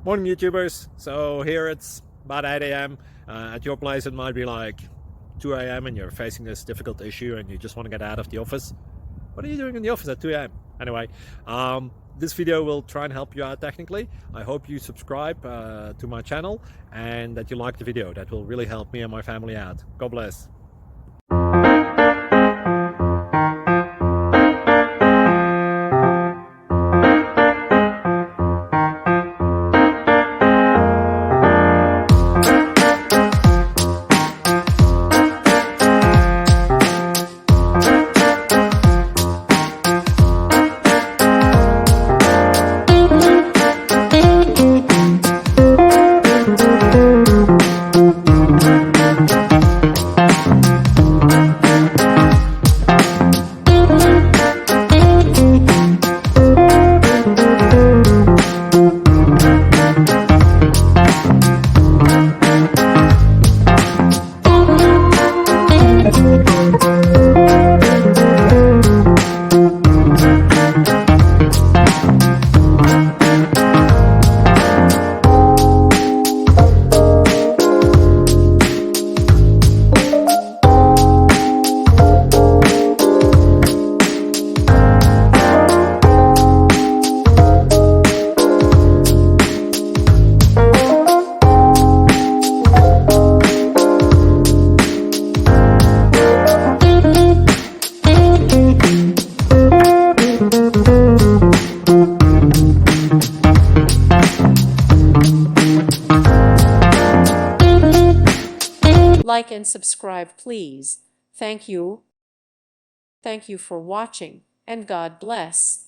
Morning YouTubers. So here it's about 8 a.m. At your place it might be like 2 a.m. and you're facing this difficult issue and you just want to get out of the office. What are you doing in the office at 2 a.m.? Anyway, this video will try and help you out technically. I hope you subscribe to my channel and that you like the video. That will really help me and my family out. God bless. Like and subscribe, please. Thank you. Thank you for watching, and God bless.